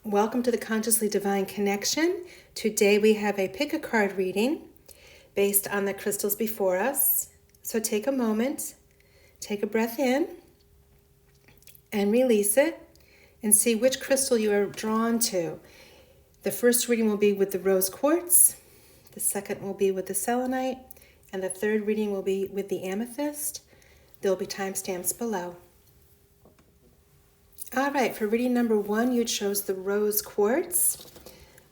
Welcome to the Consciously Divine Connection. Today we have a pick a card reading based on the crystals before us. So take a moment, take a breath in, and release it, and see which crystal you are drawn to. The first reading will be with the rose quartz, the second will be with the selenite, and the third reading will be with the amethyst. There will be timestamps below. All right, for reading number 1, you chose the rose quartz.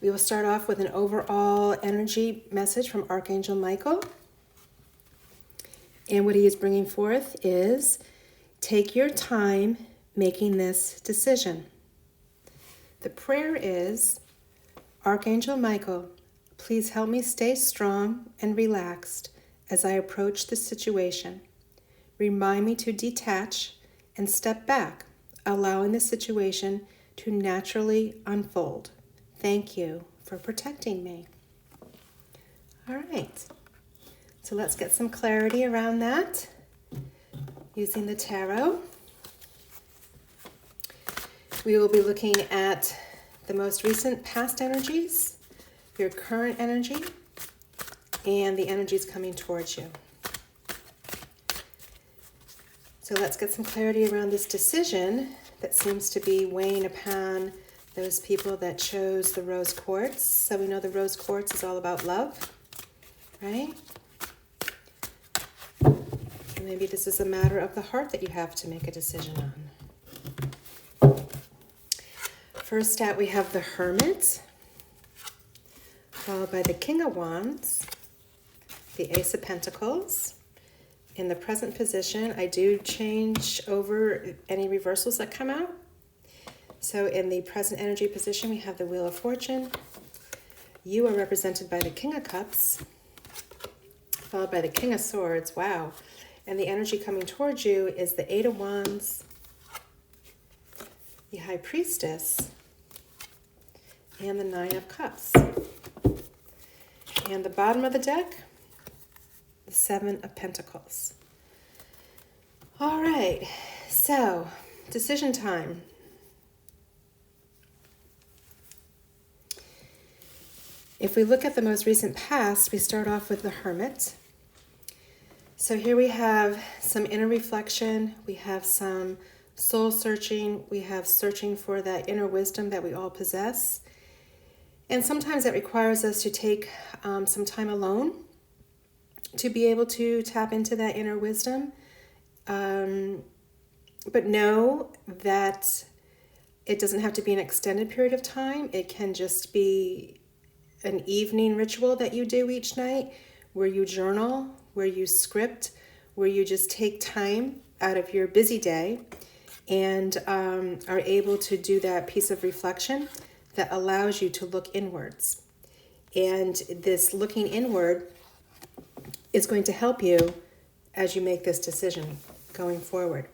We will start off with an overall energy message from Archangel Michael. And what he is bringing forth is, take your time making this decision. The prayer is, Archangel Michael, please help me stay strong and relaxed as I approach this situation. Remind me to detach and step back, allowing the situation to naturally unfold. Thank you for protecting me. All right, so let's get some clarity around that using the tarot. We will be looking at the most recent past energies, your current energy, and the energies coming towards you. So let's get some clarity around this decision that seems to be weighing upon those people that chose the rose quartz. So we know the rose quartz is all about love, right? And maybe this is a matter of the heart that you have to make a decision on. First out, we have the Hermit, followed by the King of Wands, the Ace of Pentacles. In the present position, I do change over any reversals that come out. So in the present energy position, we have the Wheel of Fortune. You are represented by the King of Cups, followed by the King of Swords. Wow. And the energy coming towards you is the Eight of Wands, the High Priestess, and the Nine of Cups. And the bottom of the deck, the Seven of Pentacles. All right, so decision time. If we look at the most recent past, we start off with the Hermit. So here we have some inner reflection, we have some soul searching, we have searching for that inner wisdom that we all possess. And sometimes that requires us to take some time alone to be able to tap into that inner wisdom. But know that it doesn't have to be an extended period of time. It can just be an evening ritual that you do each night where you journal, where you script, where you just take time out of your busy day and are able to do that piece of reflection that allows you to look inwards. And this looking inward is going to help you as you make this decision going forward.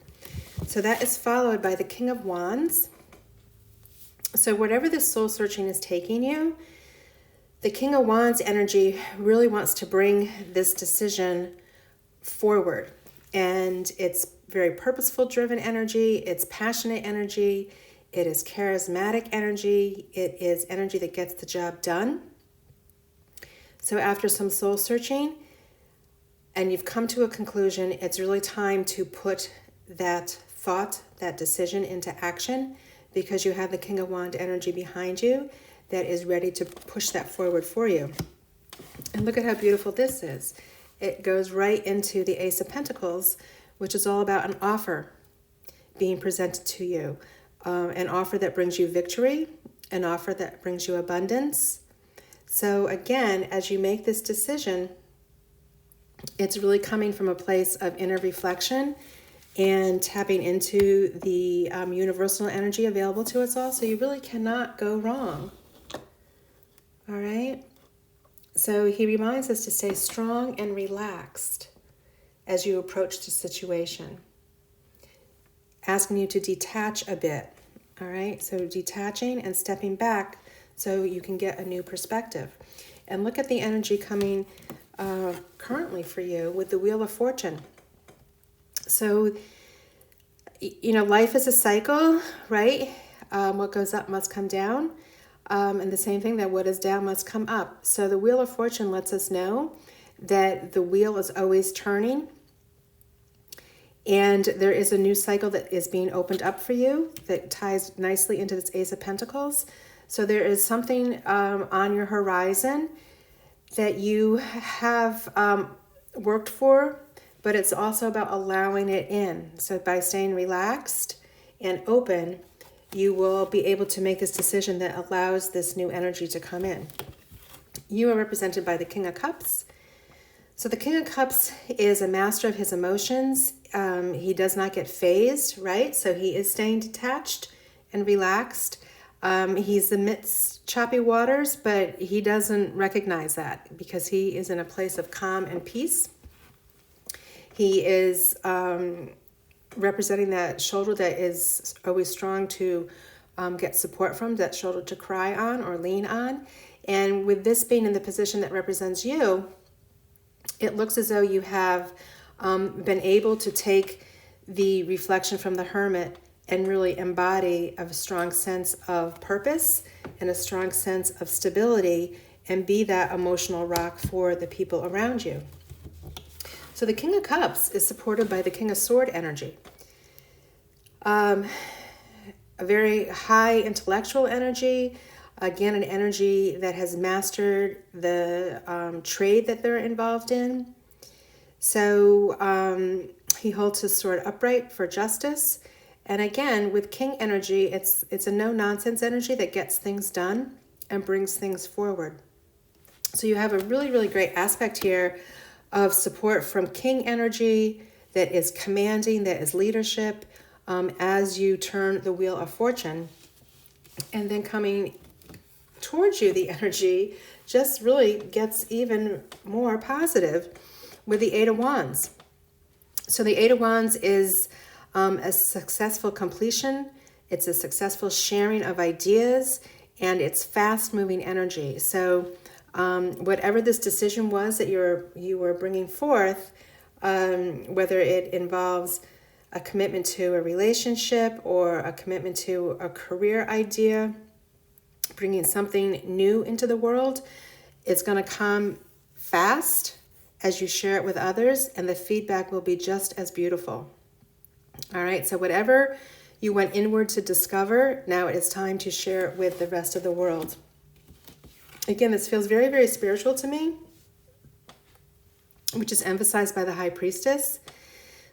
So that is followed by the King of Wands. So whatever this soul searching is taking you, the King of Wands energy really wants to bring this decision forward. And it's very purposeful driven energy, it's passionate energy, it is charismatic energy, it is energy that gets the job done. So after some soul searching, and you've come to a conclusion, it's really time to put that thought, that decision into action, because you have the King of Wands energy behind you that is ready to push that forward for you. And look at how beautiful this is. It goes right into the Ace of Pentacles, which is all about an offer being presented to you. An offer that brings you victory, an offer that brings you abundance. So again, as you make this decision, it's really coming from a place of inner reflection and tapping into the universal energy available to us all. So you really cannot go wrong. All right. So he reminds us to stay strong and relaxed as you approach the situation. Asking you to detach a bit. All right. So detaching and stepping back so you can get a new perspective. And look at the energy coming currently for you with the Wheel of Fortune. So, you know, life is a cycle, right? what goes up must come down. And the same thing, that what is down must come up. So the Wheel of Fortune lets us know that the wheel is always turning. And there is a new cycle that is being opened up for you that ties nicely into this Ace of Pentacles. So there is something on your horizon that you have worked for, but it's also about allowing it in. So by staying relaxed and open, you will be able to make this decision that allows this new energy to come in. You are represented by the King of Cups. So the King of Cups is a master of his emotions. He does not get phased, right? So he is staying detached and relaxed. He's amidst choppy waters, but he doesn't recognize that because he is in a place of calm and peace. He is representing that shoulder that is always strong to get support from, that shoulder to cry on or lean on. And with this being in the position that represents you, it looks as though you have been able to take the reflection from the Hermit and really embody a strong sense of purpose and a strong sense of stability and be that emotional rock for the people around you. So the King of Cups is supported by the King of Sword energy. A very high intellectual energy, again, an energy that has mastered the trade that they're involved in. So he holds his sword upright for justice. And again, with King energy, it's a no-nonsense energy that gets things done and brings things forward. So you have a really, really great aspect here of support from King energy that is commanding, that is leadership, as you turn the Wheel of Fortune. And then coming towards you, the energy just really gets even more positive with the Eight of Wands. So the Eight of Wands is a successful completion. It's a successful sharing of ideas, and it's fast-moving energy. So whatever this decision was that you were bringing forth, whether it involves a commitment to a relationship or a commitment to a career idea, bringing something new into the world, it's going to come fast as you share it with others, and the feedback will be just as beautiful. All right, so whatever you went inward to discover, now it is time to share it with the rest of the world. Again, this feels very, very spiritual to me, which is emphasized by the High Priestess.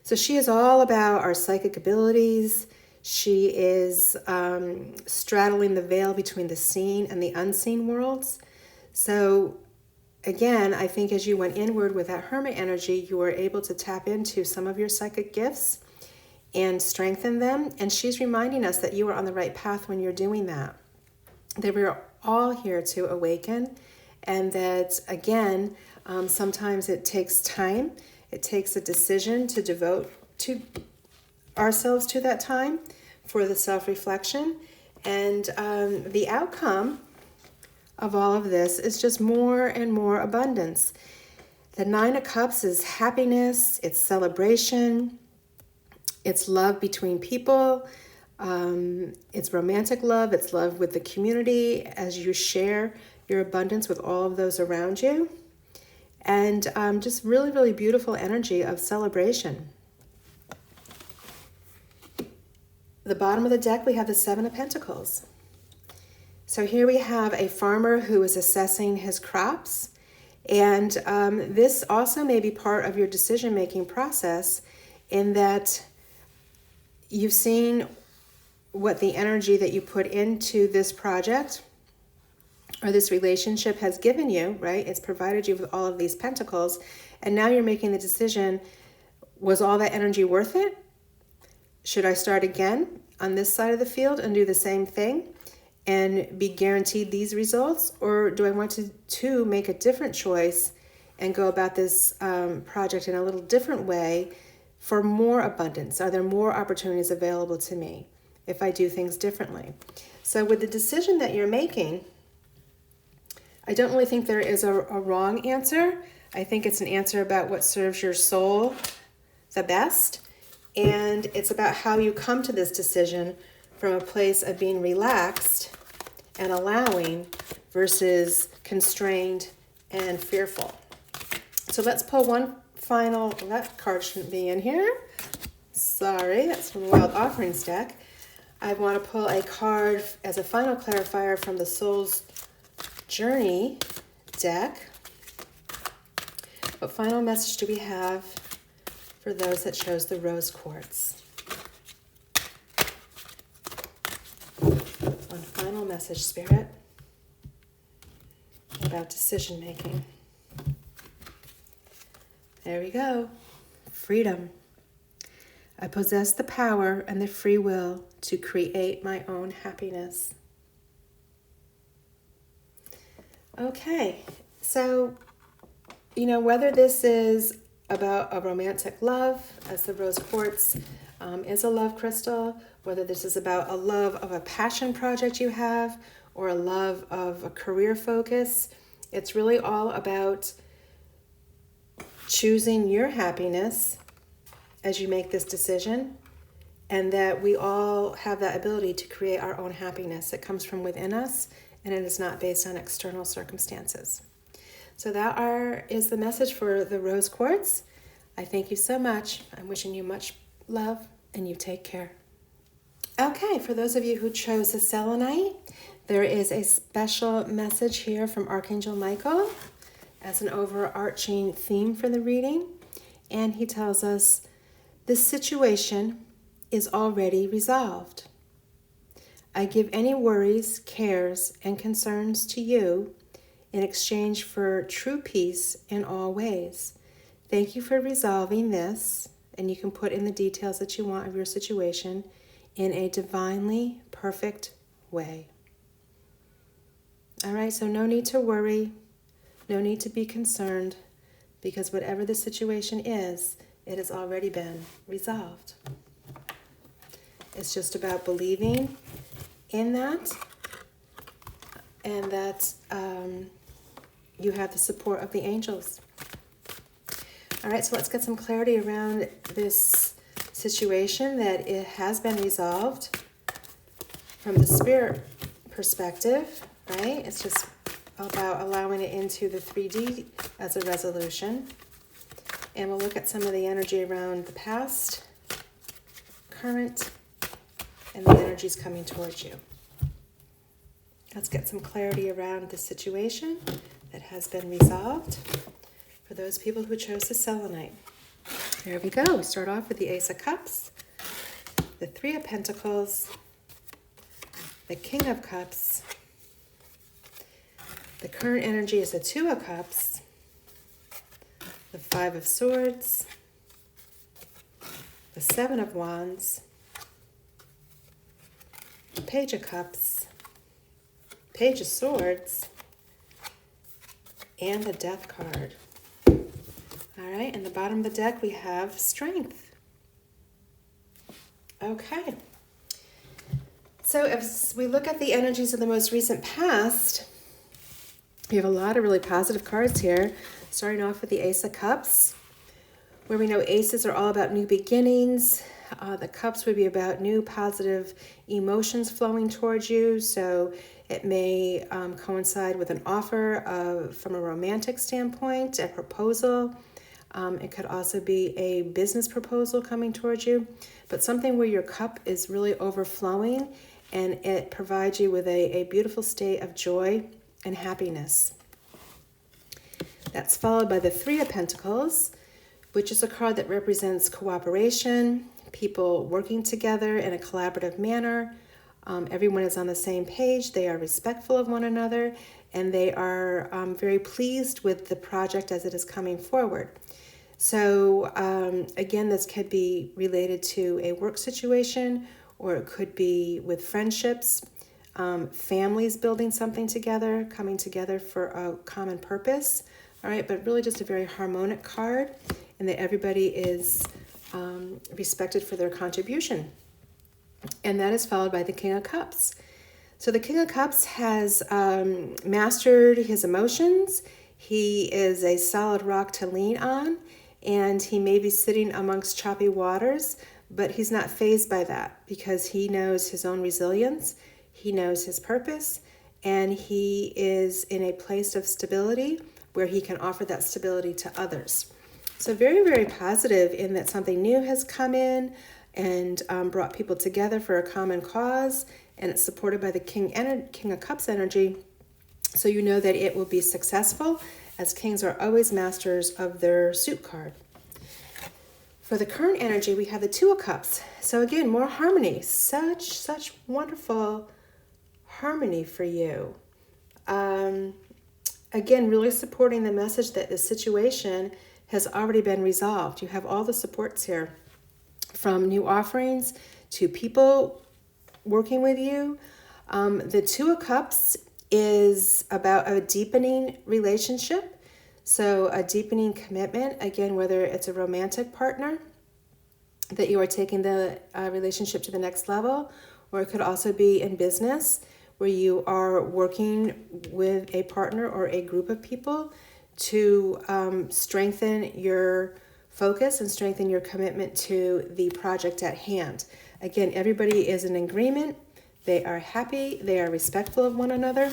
So she is all about our psychic abilities. She is straddling the veil between the seen and the unseen worlds. So again, I think as you went inward with that Hermit energy, you were able to tap into some of your psychic gifts and strengthen them. And she's reminding us that you are on the right path when you're doing that. That we're all here to awaken, and that, again, sometimes it takes time. It takes a decision to devote to ourselves to that time for the self-reflection. And the outcome of all of this is just more and more abundance. The Nine of Cups is happiness, it's celebration, it's love between people, it's romantic love, it's love with the community as you share your abundance with all of those around you. And just really, really beautiful energy of celebration. The bottom of the deck, we have the Seven of Pentacles. So here we have a farmer who is assessing his crops. And this also may be part of your decision-making process, in that you've seen what the energy that you put into this project or this relationship has given you, right? It's provided you with all of these pentacles. And now you're making the decision, was all that energy worth it? Should I start again on this side of the field and do the same thing and be guaranteed these results? Or do I want to make a different choice and go about this project in a little different way for more abundance? Are there more opportunities available to me if I do things differently? So with the decision that you're making, I don't really think there is a wrong answer. I think it's an answer about what serves your soul the best. And it's about how you come to this decision from a place of being relaxed and allowing versus constrained and fearful. So let's pull one final, that card shouldn't be in here. Sorry, that's from the Wild Offerings deck. I want to pull a card as a final clarifier from the Soul's Journey deck. What final message do we have for those that chose the Rose Quartz? One final message, Spirit, about decision making. There we go. Freedom. I possess the power and the free will to create my own happiness. Okay, so, whether this is about a romantic love, as the Rose Quartz is a love crystal, whether this is about a love of a passion project you have, or a love of a career focus, it's really all about choosing your happiness as you make this decision, and that we all have that ability to create our own happiness. It comes from within us, and it is not based on external circumstances. So that is the message for the Rose Quartz. I thank you so much. I'm wishing you much love, and you take care. Okay, for those of you who chose the Selenite, there is a special message here from Archangel Michael as an overarching theme for the reading. And he tells us, this situation is already resolved. I give any worries, cares, and concerns to you in exchange for true peace in all ways. Thank you for resolving this, and you can put in the details that you want of your situation in a divinely perfect way. All right, so no need to worry, no need to be concerned, because whatever the situation is, it has already been resolved. It's just about believing in that, and that you have the support of the angels. All right, so let's get some clarity around this situation, that it has been resolved from the spirit perspective, right? It's just about allowing it into the 3D as a resolution. And we'll look at some of the energy around the past, current, and the energies coming towards you. Let's get some clarity around the situation that has been resolved for those people who chose the Selenite. There we go. We start off with the Ace of Cups, the Three of Pentacles, the King of Cups. The current energy is the Two of Cups, the Five of Swords, the Seven of Wands, the Page of Cups, Page of Swords, and the Death card. All right, in the bottom of the deck we have Strength. Okay. So if we look at the energies of the most recent past, we have a lot of really positive cards here, starting off with the Ace of Cups, where we know aces are all about new beginnings. The cups would be about new positive emotions flowing towards you. So it may coincide with an offer from a romantic standpoint, a proposal. It could also be a business proposal coming towards you, but something where your cup is really overflowing, and it provides you with a beautiful state of joy and happiness. That's followed by the Three of Pentacles, which is a card that represents cooperation, people working together in a collaborative manner. Everyone is on the same page. They are respectful of one another, and they are very pleased with the project as it is coming forward. So again, this could be related to a work situation, or it could be with friendships, families building something together, coming together for a common purpose. All right, but really just a very harmonic card, and that everybody is respected for their contribution. And that is followed by the King of Cups. So the King of Cups has mastered his emotions. He is a solid rock to lean on, and he may be sitting amongst choppy waters, but he's not fazed by that because he knows his own resilience, he knows his purpose, and he is in a place of stability where he can offer that stability to others. So very, very positive in that something new has come in and brought people together for a common cause, and it's supported by the King of Cups energy. So you know that it will be successful, as kings are always masters of their suit card. For the current energy, we have the Two of Cups. So again, more harmony. Such wonderful harmony for you. Again, really supporting the message that the situation has already been resolved. You have all the supports here, from new offerings to people working with you. The Two of Cups is about a deepening relationship. So a deepening commitment, again, whether it's a romantic partner, that you are taking the relationship to the next level, or it could also be in business, where you are working with a partner or a group of people to strengthen your focus and strengthen your commitment to the project at hand. Again, everybody is in agreement. They are happy. They are respectful of one another.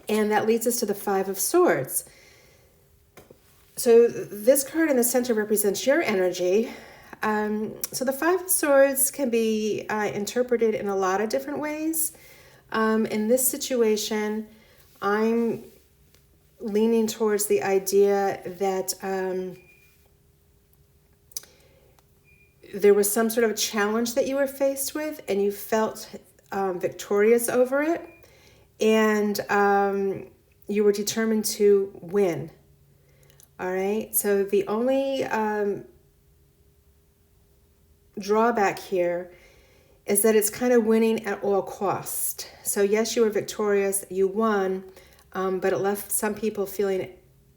And that leads us to the Five of Swords. So this card in the center represents your energy. So the Five of Swords can be interpreted in a lot of different ways. In this situation, I'm leaning towards the idea that there was some sort of challenge that you were faced with, and you felt victorious over it, and you were determined to win. All right, so the only drawback here is that it's kind of winning at all cost. So yes, you were victorious, you won, but it left some people feeling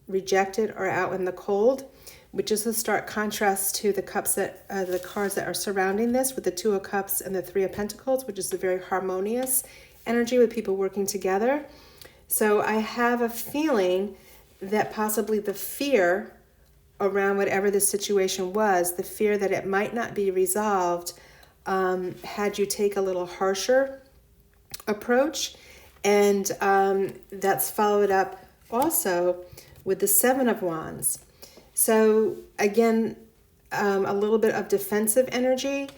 rejected or out in the cold, which is a stark contrast to the cups that the cards that are surrounding this, with the Two of Cups and the Three of Pentacles, which is a very harmonious energy with people working together. So I have a feeling that possibly the fear around whatever the situation was, the fear that it might not be resolved, had you take a little harsher approach. And that's followed up also with the Seven of Wands. So again, a little bit of defensive energy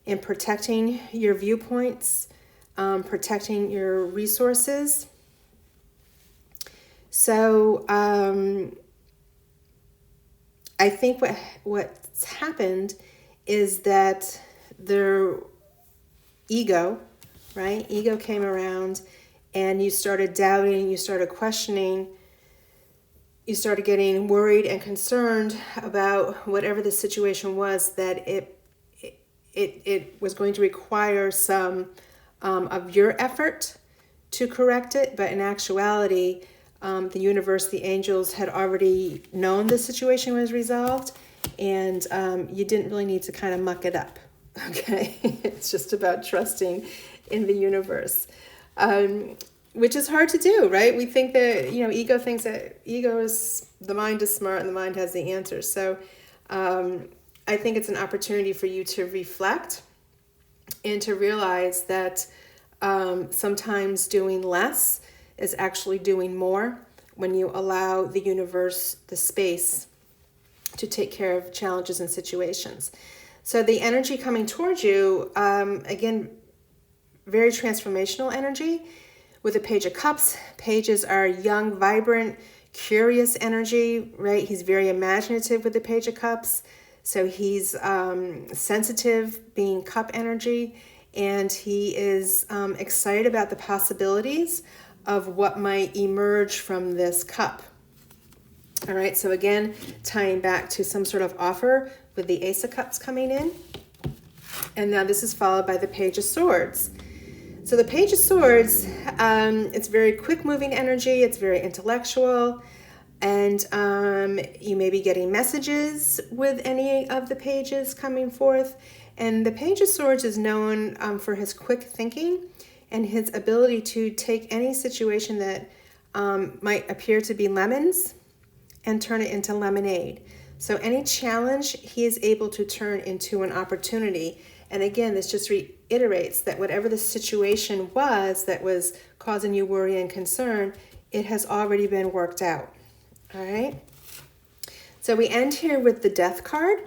in protecting your viewpoints, protecting your resources. So I think what's happened is that their ego, right? Ego came around, and you started doubting, you started questioning, you started getting worried and concerned about whatever the situation was, that it was going to require some of your effort to correct it. But in actuality, the universe, the angels had already known the situation was resolved, and you didn't really need to kind of muck it up. Okay, it's just about trusting in the universe, which is hard to do, right? We think that, ego thinks that the mind is smart and the mind has the answers. So I think it's an opportunity for you to reflect and to realize that sometimes doing less is actually doing more when you allow the universe the space to take care of challenges and situations. So the energy coming towards you, again, very transformational energy with the Page of Cups. Pages are young, vibrant, curious energy, right? He's very imaginative with the Page of Cups. So he's sensitive, being cup energy, and he is excited about the possibilities of what might emerge from this cup. All right, so again, tying back to some sort of offer with the Ace of Cups coming in. And now this is followed by the Page of Swords. So the Page of Swords, it's very quick moving energy. It's very intellectual. And you may be getting messages with any of the pages coming forth. And the Page of Swords is known for his quick thinking and his ability to take any situation that might appear to be lemons and turn it into lemonade. So any challenge he is able to turn into an opportunity. And again, this just reiterates that whatever the situation was that was causing you worry and concern, it has already been worked out. All right. So we end here with the Death card,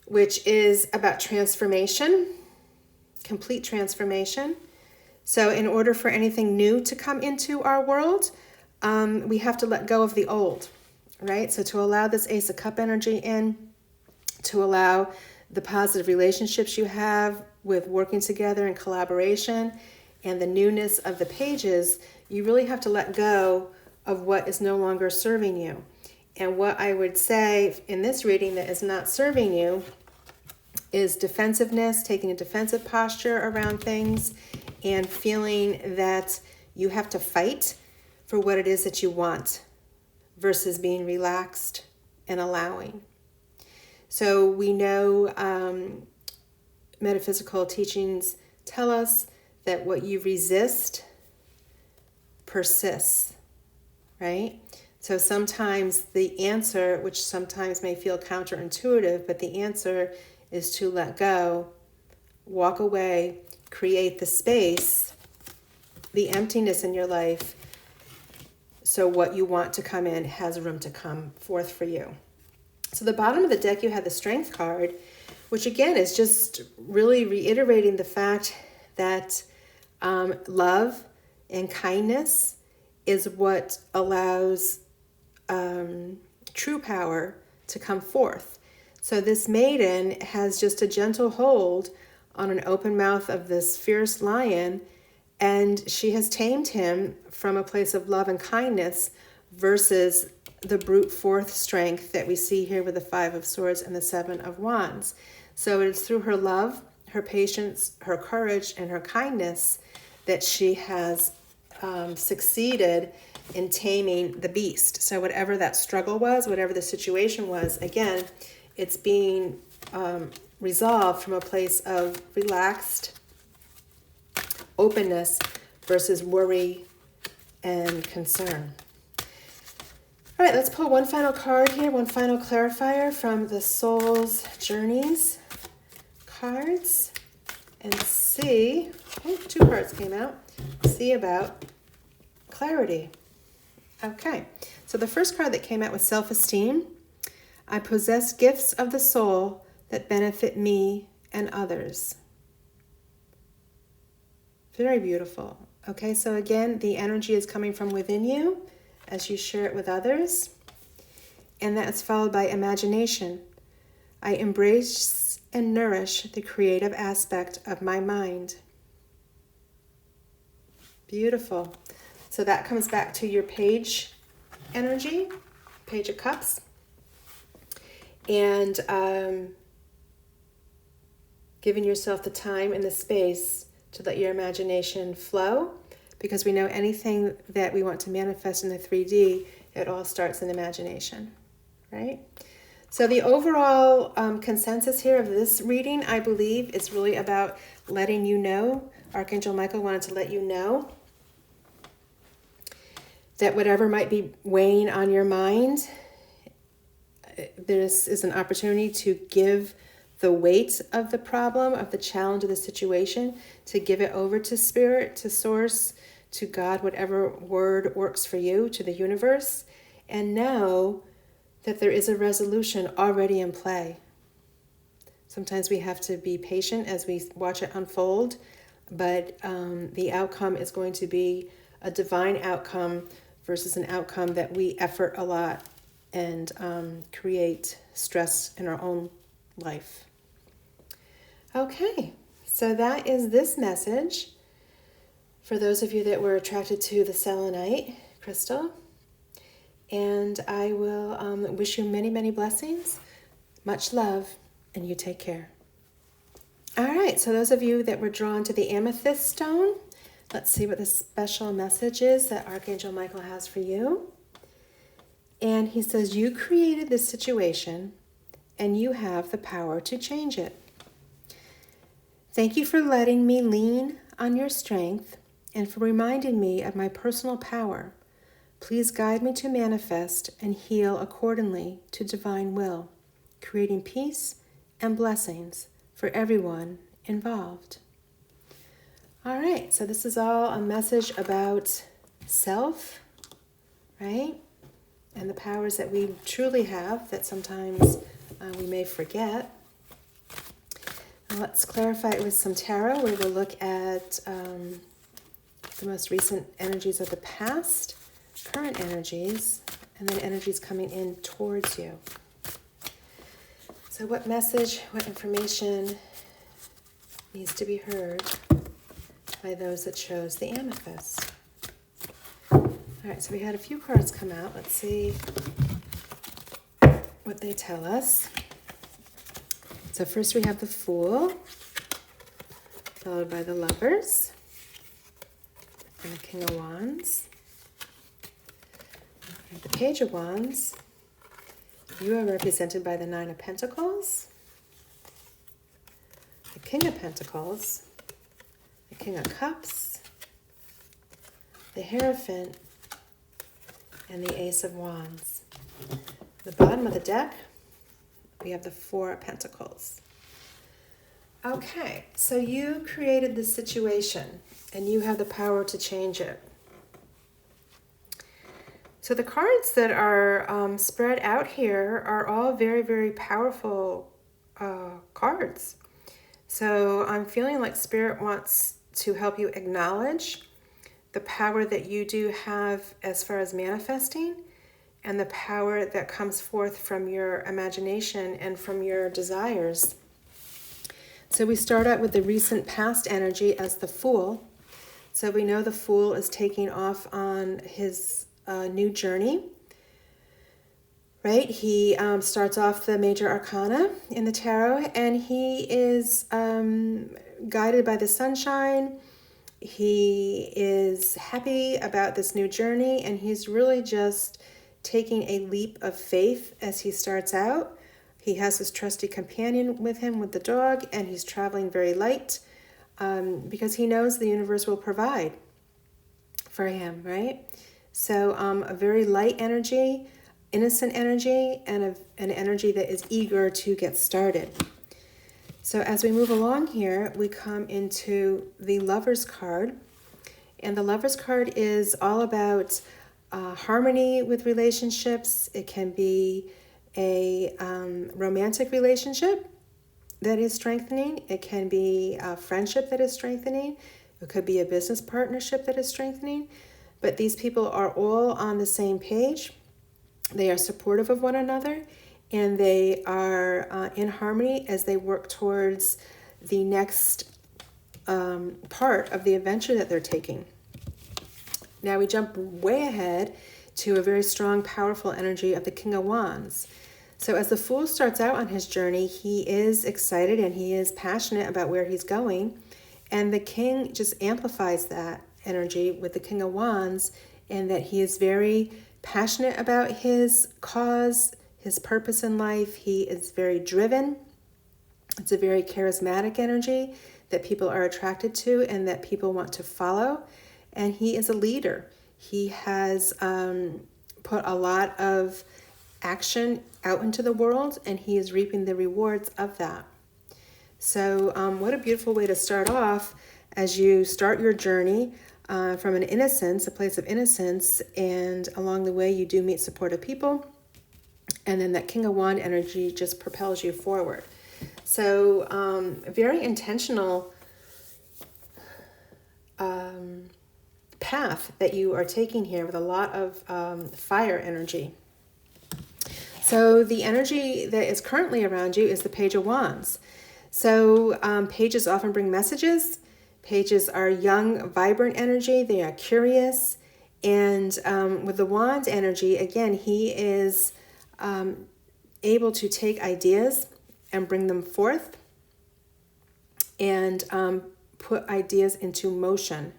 which is about transformation, complete transformation. So in order for anything new to come into our world, we have to let go of the old, right? So to allow this Ace of Cup energy in, to allow the positive relationships you have with working together in collaboration and the newness of the pages, you really have to let go of what is no longer serving you. And what I would say in this reading that is not serving you is defensiveness, taking a defensive posture around things and feeling that you have to fight for what it is that you want versus being relaxed and allowing. So we know metaphysical teachings tell us that what you resist persists, right? So sometimes the answer, which sometimes may feel counterintuitive, but the answer is to let go, walk away, create the space, the emptiness in your life, so what you want to come in has room to come forth for you. So the bottom of the deck, you had the Strength card, which again is just really reiterating the fact that love and kindness is what allows true power to come forth. So this maiden has just a gentle hold on an open mouth of this fierce lion, and she has tamed him from a place of love and kindness versus the brute force strength that we see here with the Five of Swords and the Seven of Wands. So it's through her love, her patience, her courage, and her kindness that she has succeeded in taming the beast. So whatever that struggle was, whatever the situation was, again, it's being resolved from a place of relaxed openness versus worry and concern. All right, let's pull one final card here, one final clarifier from the Soul's Journeys cards and see, two cards came out, see about clarity. Okay, so the first card that came out was self-esteem. I possess gifts of the soul that benefit me and others. Very beautiful. Okay, so again, the energy is coming from within you as you share it with others. And that's followed by imagination. I embrace and nourish the creative aspect of my mind. Beautiful. So that comes back to your page energy, Page of Cups. And giving yourself the time and the space to let your imagination flow, because we know anything that we want to manifest in the 3D, it all starts in imagination, right? So the overall consensus here of this reading, I believe, is really about letting you know, Archangel Michael wanted to let you know that whatever might be weighing on your mind, this is an opportunity to give the weight of the problem, of the challenge of the situation, to give it over to Spirit, to Source, to God, whatever word works for you, to the universe, and know that there is a resolution already in play. Sometimes we have to be patient as we watch it unfold, but the outcome is going to be a divine outcome versus an outcome that we effort a lot and create stress in our own life. Okay, so that is this message for those of you that were attracted to the Selenite crystal. And I will wish you many, many blessings, much love, and you take care. All right, so those of you that were drawn to the Amethyst stone, let's see what the special message is that Archangel Michael has for you. And he says, you created this situation and you have the power to change it. Thank you for letting me lean on your strength and for reminding me of my personal power, Please guide me to manifest and heal accordingly to divine will, creating peace and blessings for everyone involved. All right, so this is all a message about self, right? And the powers that we truly have that sometimes we may forget. Now let's clarify it with some tarot. We will look at the most recent energies of the past, current energies, and then energies coming in towards you. So what message, what information needs to be heard by those that chose the Amethyst? All right, so we had a few cards come out. Let's see what they tell us. So first we have the Fool, followed by the Lovers, and the King of Wands, and the Page of Wands. You are represented by the Nine of Pentacles, the King of Pentacles, the King of Cups, the Hierophant, and the Ace of Wands. At the bottom of the deck, we have the Four of Pentacles. Okay, so you created this situation, and you have the power to change it. So the cards that are spread out here are all very, very powerful cards. So I'm feeling like Spirit wants to help you acknowledge the power that you do have as far as manifesting, and the power that comes forth from your imagination and from your desires. So we start out with the recent past energy as the Fool. So we know the Fool is taking off on his new journey, right? He starts off the major arcana in the tarot, and he is guided by the sunshine. He is happy about this new journey, and he's really just taking a leap of faith as he starts out. He has his trusty companion with him, with the dog, and he's traveling very light because he knows the universe will provide for him, right? So a very light energy, innocent energy, and an energy that is eager to get started. So as we move along here, we come into the Lover's card. And the Lover's card is all about harmony with relationships. It can be a romantic relationship that is strengthening. It can be a friendship that is strengthening. It could be a business partnership that is strengthening. But these people are all on the same page. They are supportive of one another, and they are in harmony as they work towards the next part of the adventure that they're taking. Now we jump way ahead to a very strong, powerful energy of the King of Wands. So as the Fool starts out on his journey, he is excited and he is passionate about where he's going. And the King just amplifies that energy with the King of Wands, and that he is very passionate about his cause, his purpose in life. He is very driven. It's a very charismatic energy that people are attracted to and that people want to follow. And he is a leader. He has put a lot of action out into the world, and he is reaping the rewards of that. So what a beautiful way to start off as you start your journey from an innocence, a place of innocence, and along the way you do meet supportive people, and then that King of Wand energy just propels you forward. So very intentional path that you are taking here with a lot of fire energy. So the energy that is currently around you is the Page of Wands. So pages often bring messages. Pages are young, vibrant energy. They are curious. And with the Wands energy, again, he is able to take ideas and bring them forth and put ideas into motion.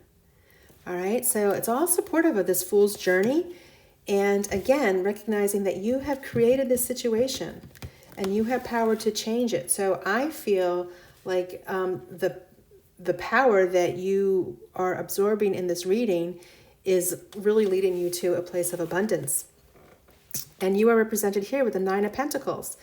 All right, so it's all supportive of this Fool's journey. And again, recognizing that you have created this situation and you have power to change it. So I feel like the power that you are absorbing in this reading is really leading you to a place of abundance. And you are represented here with the Nine of Pentacles.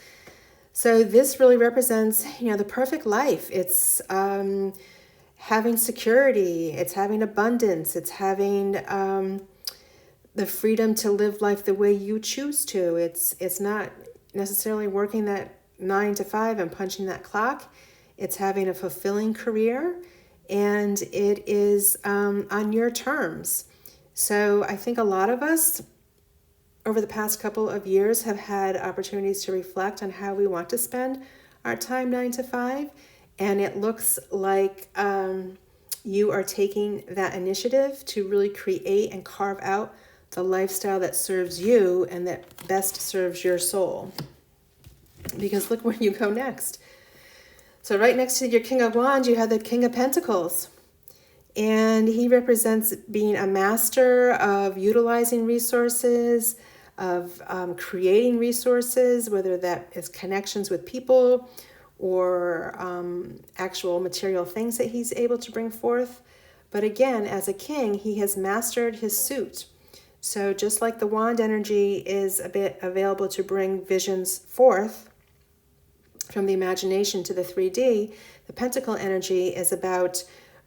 So this really represents, the perfect life. It's having security. It's having abundance. It's having the freedom to live life the way you choose to. It's not necessarily working that 9 to 5 and punching that clock. It's having a fulfilling career, and it is on your terms. So I think a lot of us over the past couple of years have had opportunities to reflect on how we want to spend our time 9 to 5. And it looks like you are taking that initiative to really create and carve out the lifestyle that serves you and that best serves your soul. Because look where you go next. So right next to your King of Wands, you have the King of Pentacles. And he represents being a master of utilizing resources, of creating resources, whether that is connections with people or actual material things that he's able to bring forth. But again, as a king, he has mastered his suit. So just like the wand energy is a bit available to bring visions forth from the imagination to the 3D, the pentacle energy is about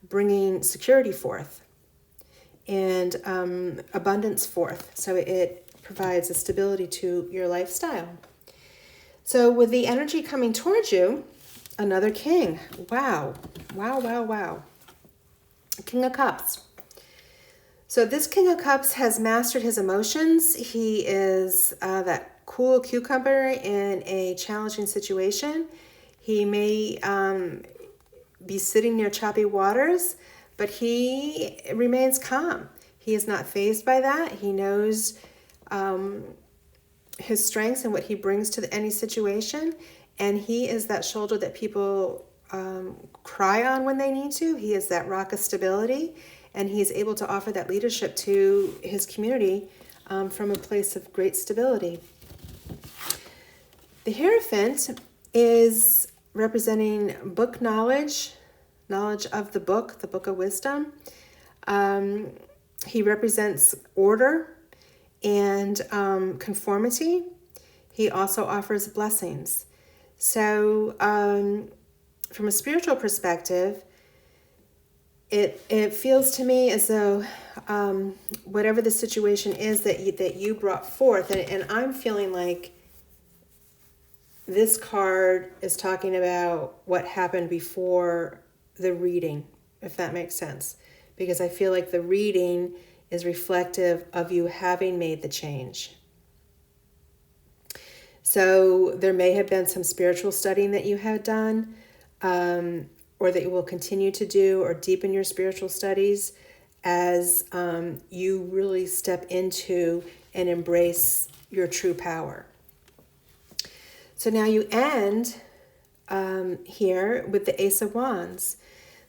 bringing security forth and abundance forth. So it provides a stability to your lifestyle. So with the energy coming towards you, another king. Wow. Wow, wow, wow. King of Cups. So this King of Cups has mastered his emotions. He is that cool cucumber in a challenging situation. He may be sitting near choppy waters, but he remains calm. He is not fazed by that. He knows his strengths and what he brings to any situation. And he is that shoulder that people cry on when they need to. He is that rock of stability. And he's able to offer that leadership to his community from a place of great stability. The Hierophant is representing book knowledge of the book of wisdom. He represents order and conformity. He also offers blessings. So from a spiritual perspective, it feels to me as though whatever the situation is that you brought forth, and I'm feeling like this card is talking about what happened before the reading, if that makes sense. Because I feel like the reading is reflective of you having made the change. So there may have been some spiritual studying that you had done, or that you will continue to do, or deepen your spiritual studies as you really step into and embrace your true power. So now you end here with the Ace of Wands.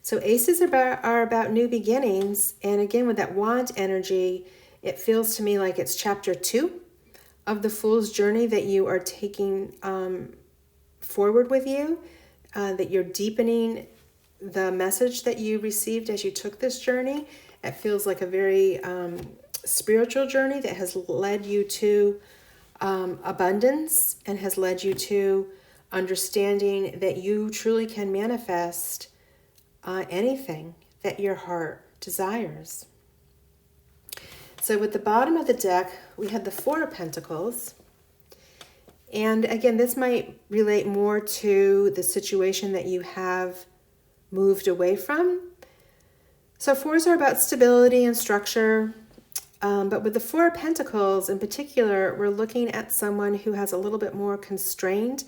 So aces are about new beginnings. And again, with that wand energy, it feels to me like it's chapter 2 of the Fool's Journey that you are taking forward with you, that you're deepening the message that you received as you took this journey. It feels like a very spiritual journey that has led you to abundance and has led you to understanding that you truly can manifest anything that your heart desires. So with the bottom of the deck, we had the Four of Pentacles. And again, this might relate more to the situation that you have moved away from. So fours are about stability and structure. But with the Four of Pentacles in particular, we're looking at someone who has a little bit more constrained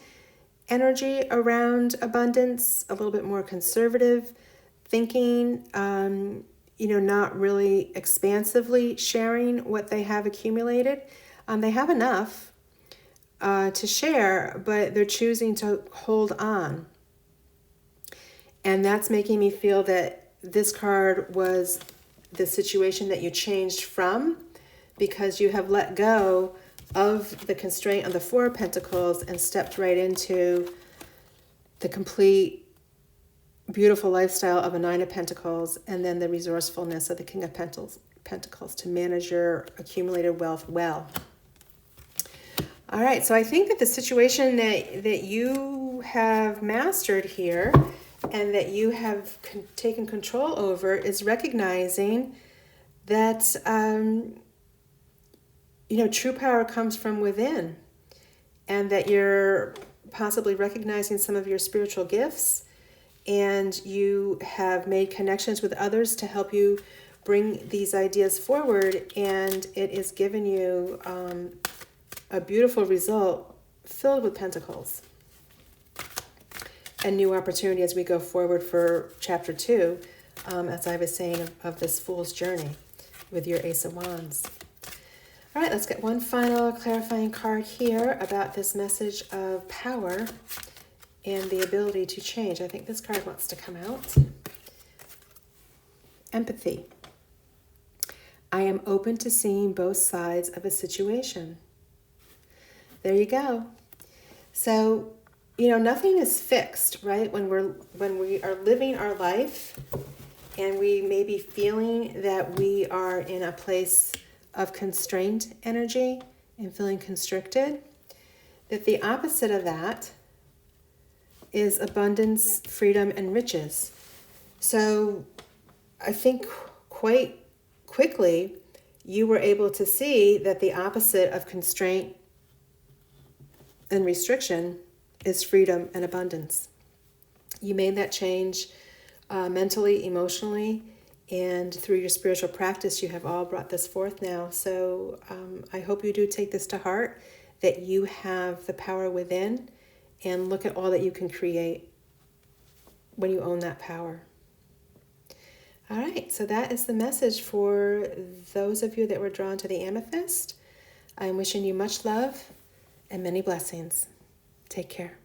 energy around abundance, a little bit more conservative thinking, not really expansively sharing what they have accumulated. They have enough to share, but they're choosing to hold on. And that's making me feel that this card was the situation that you changed from, because you have let go of the constraint of the Four of Pentacles and stepped right into the complete beautiful lifestyle of a Nine of Pentacles, and then the resourcefulness of the King of Pentacles to manage your accumulated wealth well. All right, so I think that the situation that you have mastered here and that you have taken control over is recognizing that, true power comes from within, and that you're possibly recognizing some of your spiritual gifts, and you have made connections with others to help you bring these ideas forward, and it is giving you a beautiful result filled with pentacles and new opportunity as we go forward for chapter 2, as I was saying, of this Fool's Journey with your Ace of Wands. All right, let's get one final clarifying card here about this message of power and the ability to change. I think this card wants to come out. Empathy. I am open to seeing both sides of a situation. There you go. So, nothing is fixed, right? When we are living our life and we may be feeling that we are in a place of constrained energy and feeling constricted, that the opposite of that is abundance, freedom, and riches. So I think quite quickly you were able to see that the opposite of constraint and restriction is freedom and abundance. You made that change mentally, emotionally, and through your spiritual practice, you have all brought this forth now. So I hope you do take this to heart, that you have the power within, and look at all that you can create when you own that power. All right, so that is the message for those of you that were drawn to the Amethyst. I'm wishing you much love and many blessings. Take care.